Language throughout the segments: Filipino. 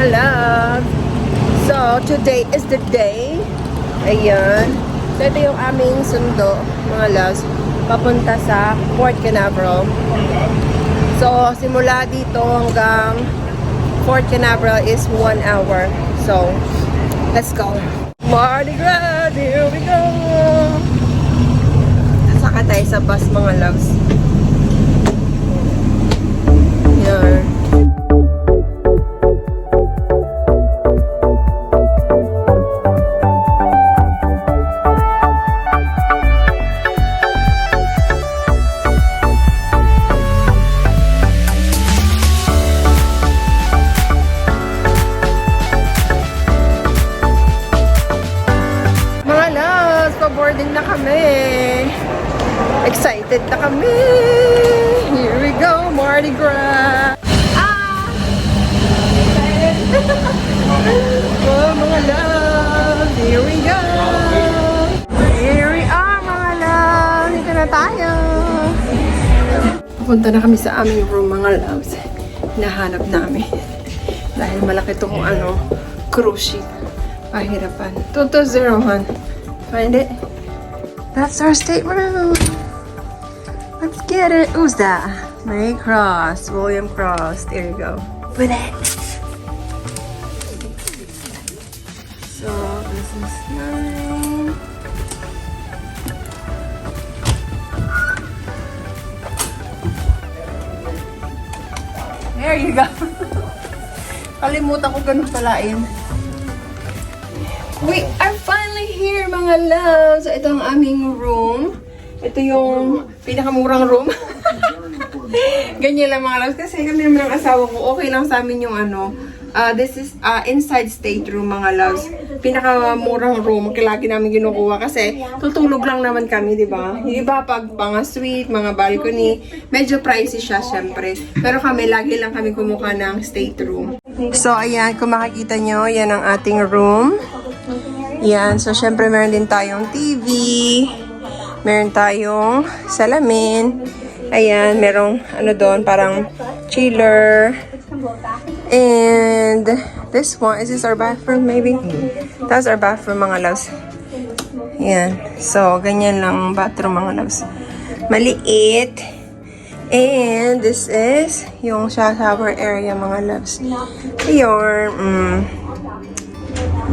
mga love. So, today is the day. Ayan. So, ito yung aming sundo, mga loves, papunta sa Port Canaveral. So, simula dito hanggang Port Canaveral is 1 hour. So, let's go. Mardi Gras! Here we go! Saka tayo sa bus, mga loves. Here. Boarding na kami. Excited na kami. Here we go, Mardi Gras. Excited. Oh, mga love. Here we go. Here we are, mga love. Dito na tayo. Pupunta na kami sa aming room, mga loves. Hinahanap namin. Dahil malaki itong cruise ship. Pahirapan. 220, Find it? That's our stateroom. Let's get it. Who's that? Mary Cross. William Cross. There you go. With it. So, this is mine. There you go. Kalimutan ko ganun palain. We are finally here, mga loves. So, ito ang aming room. Ito yung pinakamurang room. Ganyan lang, mga loves. Kasi kami naman ang asawa ko, okay lang sa amin yung this is inside stateroom, mga loves. Pinakamurang room. Lagi namin kinukuha kasi tutulog lang naman kami, di ba? Yung iba pag mga suite, mga balcony, medyo pricey siya, syempre. Pero kami, lagi lang kami kumuha ng stateroom. So, ayan, kung makikita nyo, yan ang ating room. Yan. So, syempre, meron din tayong TV. Meron tayong salamin. Ayan. Merong, doon, parang chiller. And, this one, is this our bathroom, maybe? That's our bathroom, mga loves. Yan. So, ganyan lang ang bathroom, mga loves. Maliit. And, this is yung shower area, mga loves. Ayun.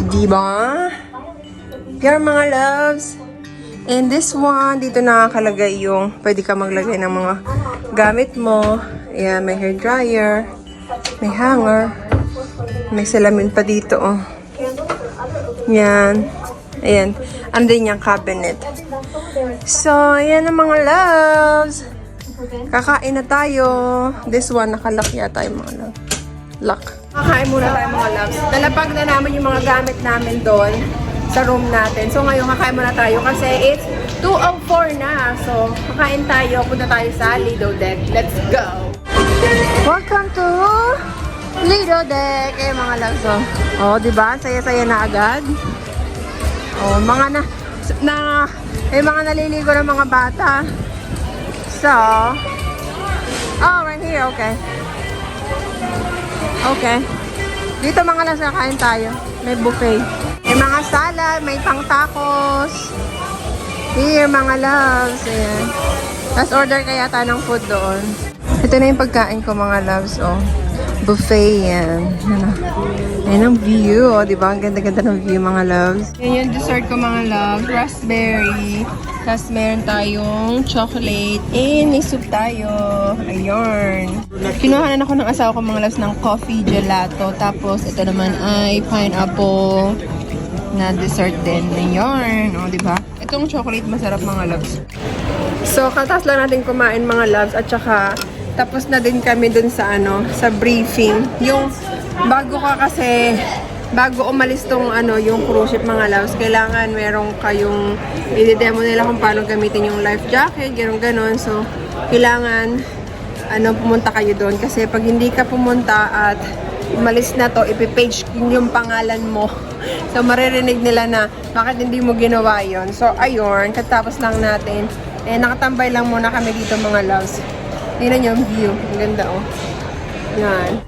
Diba? Here, mga loves. And this one, dito nakakalagay yung pwede ka maglagay ng mga gamit mo. Ayan, may hair dryer. May hanger. May salamin pa dito, oh. Yan. Ayan. Andun yung cabinet. So, ayan ang mga loves. Kakain na tayo. This one, nakalock yata yung mga loves. Lock. Kakain muna tayo, mga loves. Dalapag na namin yung mga gamit namin doon sa room natin. So, ngayon, kakain muna tayo kasi it's 2:04 na. So, kakain tayo. Punta tayo sa Lido Deck. Let's go! Welcome to Lido Deck. Eh, mga loves, oh. Oh, diba? Saya-saya na agad. Oh, mga mga naliligo ng mga bata. So, oh, right here. Okay. Okay. Dito, mga loves, kakain tayo. May buffet. May mga salad, may pang tacos. Here, mga loves. Ayan. Tapos order kaya tayo ng food doon. Ito na yung pagkain ko, mga loves. Oh. Buffet yan. Ayan ang view. Oh, diba? Ang ganda-ganda ng view, mga loves. Yan yung dessert ko, mga loves. Raspberry. Tapos meron tayong chocolate. And may soup tayo. Ayun. Kinuhanan ako ng asawa ko, mga loves, ng coffee gelato. Tapos ito naman ay pineapple na dessert din. Ayun. O, diba? Itong chocolate masarap, mga loves. So, katas lang natin kumain, mga loves. At saka, tapos na din kami dun sa sa briefing. Yung bago umalis tong yung cruise ship, mga loves, kailangan merong kayong i-demo nila kung paano gamitin yung life jacket, ganon. So, kailangan pumunta kayo doon. Kasi pag hindi ka pumunta at umalis na to, ipipage yung pangalan mo. So, maririnig nila na bakit hindi mo ginawa yon. So, ayun, katapos lang natin. Nakatambay lang muna kami dito, mga loves. Tingnan nyo yung view. Ang ganda, oh. Yan.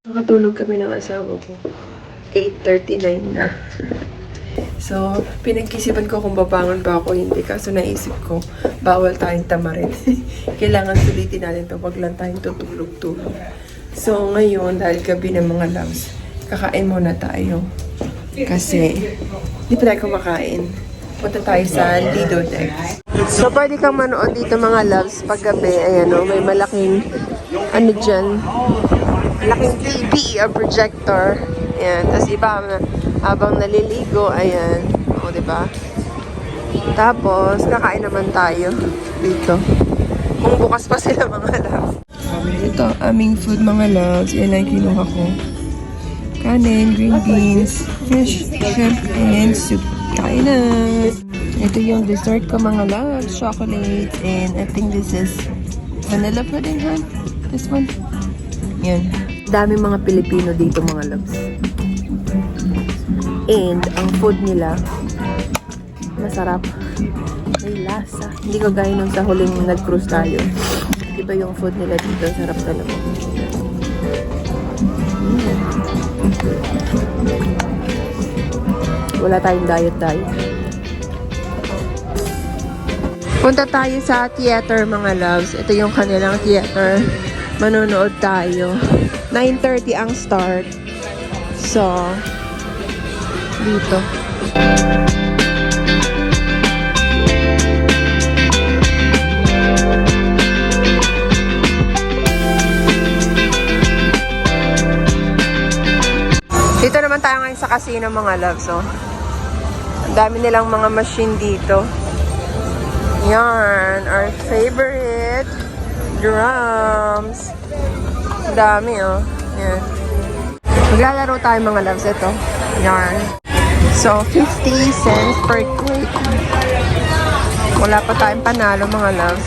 Nakatulog kami ng asawa ko. 8:39 na. So, pinag-isipan ko kung babangon ba ako hindi. Kaso naisip ko, bawal tayong tamarin. Kailangan sulitin natin ito. Wag lang tayong tutulog-tulog. So, ngayon, dahil gabi ng mga loves, kakain muna tayo. Kasi, hindi pa tayo kumakain. Punta tayo sa Lido Dex. So, pwede kang manood dito mga loves pag gabi. Ayan o, may malaking, ano dyan, malaking TV or projector. Ayan. Tapos iba, habang naliligo, ayan. O, diba? Tapos, kakain naman tayo dito. Kung bukas pa sila mga loves. Ito, aming food mga loves. Yan ang kinuha ko. Kanin, green beans, fish, shrimp, and soup. Kain na! Ito yung dessert ko mga loves. Chocolate. And I think this is vanilla pudding, huh? This one. Yan. Daming mga Pilipino dito mga loves. And ang food nila masarap. May lasa. Hindi ko gaya nung sa huling nag-cruise tayo. Diba yung food nila dito? Sarap talaga. Wala tayong diet. Punta tayo sa theater mga loves. Ito yung kanilang theater. Manonood tayo. 9:30 ang start. So, dito. Dito naman tayo ngayon sa casino mga loves. Oh. Ang dami nilang mga machine dito. Yan. Our favorite drums. Ang dami oh. Yan. Maglalaro tayo mga loves. Ito. Yan. So, 50 cents per click. Wala pa tayong panalo mga loves.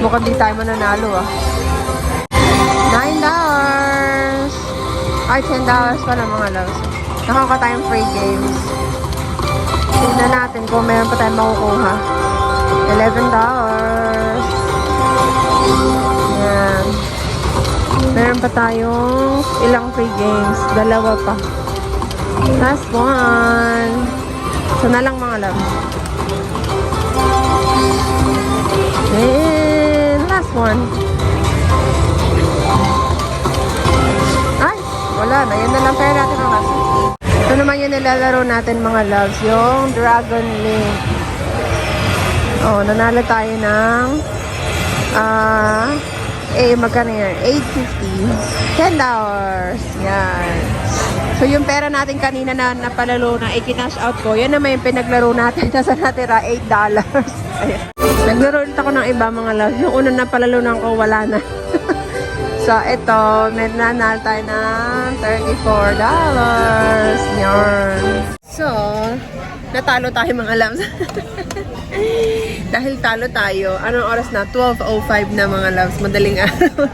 Mukhang di tayo mananalo ah. $9. Ay, $10 pala mga loves. Nakaka tayong free games. Tingnan natin kung meron pa tayong makukuha. $11. Yan. Meron pa tayong ilang free games. Dalawa pa. Last one. So na lang mga loves. And last one. Ay, wala na. Yan na lang pera natin ang last. Ito naman yung nilalaro natin mga loves. Yung Dragon Link. Oh, nanalo tayo ng magkano yan? $8.50. $10. Yan. So, yung pera natin kanina na napalalo na, ikinash out ko, yan naman yung pinaglaro natin. Nasa natira, $8. Ayan. Naglaro ulit ako ng iba mga loves. Yung una na palalunan ko, wala na. So, ito, may nanalo tayo ng $34. Yan. So, natalo tayo mga loves. Dahil talo tayo, anong oras na? 12:05 na mga loves. Madaling araw.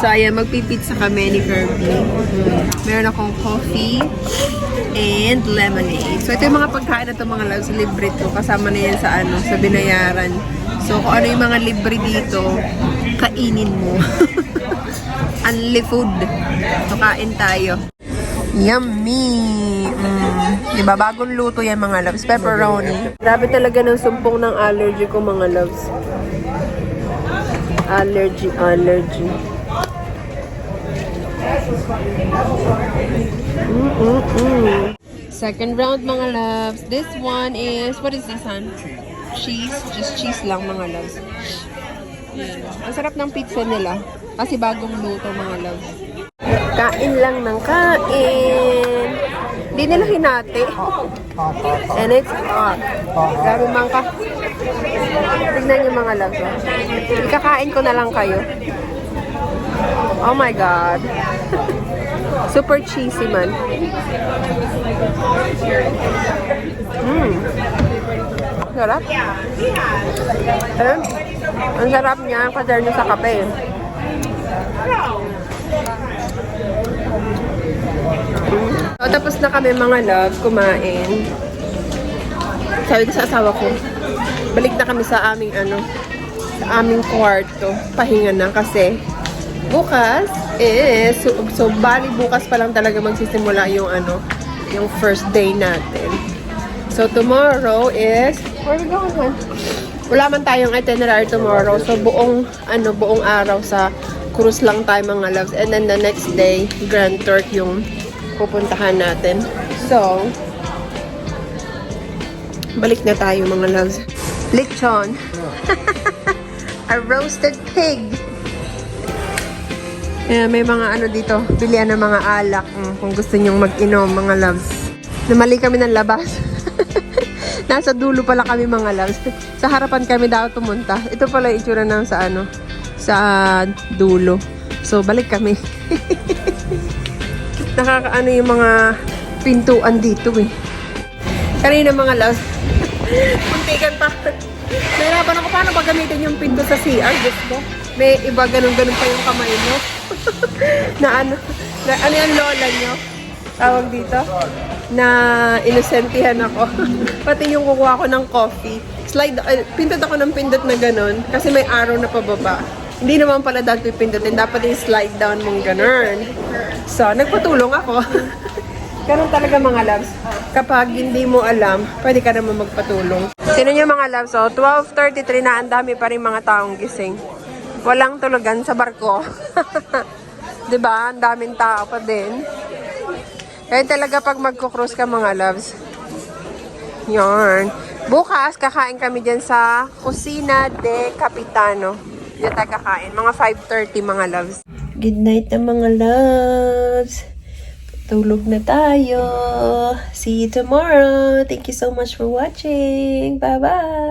So, ayan, magpipizza kami ni Kirby. Meron akong coffee and lemonade. So, ito yung mga pagkain na ito mga loves. Libre to. Kasama na yan sa sa binayaran. So, kung ano yung mga libre dito, kainin mo. Unli food. So, kain tayo. Yummy! Diba? Bagong luto yan mga loves. Pepperoni. Grabe talaga ng sumpong ng allergy ko mga loves. Allergy. Second round, mga loves. This one is, what is this, hon? Cheese. Just cheese lang, mga loves. Yan. Ang sarap ng pizza nila. Kasi bagong luto, mga loves. Kain lang ng kain. Hindi nila hinati. And it's hot. Grabe mangka. Tignan niyo, mga loves. Ikakain ko na lang kayo. Oh my God. Super cheesy man. Sarap. Ang sarap niya, kader niya sa kape. So, tapos na kami, mga love, kumain. Sabi ko sa asawa ko, balik na kami sa aming sa aming kwarto. Pahinga na kasi bukas is, so bali bukas pa lang talaga magsisimula yung yung first day natin. So tomorrow is, where are we going, hon? Wala man tayong itinerary tomorrow. So buong araw sa cruise lang tayo, mga loves. And then the next day, Grand Turk yung pupuntahan natin. So balik na tayo, mga loves. Lechon. A roasted pig. Yeah, may mga dito, bilian ng mga alak. Kung gusto nyong mag-inom, mga loves. Namali kami ng labas. Nasa dulo pala kami, mga loves. Sa harapan kami daw pumunta. Ito pala yung itsura ng sa dulo. So, balik kami. Nakakaano yung mga pintuan dito eh. Kanina, mga loves. Muntikan pa. Nahirapan ako paano ba gamitin yung pinto sa CR. Diyos ko. May iba ganun-ganun pa yung kamay mo. na ano yung lola nyo? Tawag dito? Na inosentihan ako. Pati yung kukuha ko ng coffee. Pindot ako ng pindot na ganun. Kasi may arrow na pababa. Hindi naman pala dapat pindutin. Dapat yung slide down mong ganun. So, nagpatulong ako. Ganun talaga, mga loves. Kapag hindi mo alam, pwede ka naman magpatulong. Sino nyo, mga loves? So, 12:33 na, ang dami pa rin mga taong gising. Walang tulugan sa barko. Diba? Ang daming tao pa din. Kaya talaga pag magko-cruise ka, mga loves. Yarn. Bukas, kakain kami dyan sa Cocina de Capitano. Diyan tayo kakain. Mga 5:30, mga loves. Good night na, mga loves. Tulog na tayo. See you tomorrow. Thank you so much for watching. Bye-bye.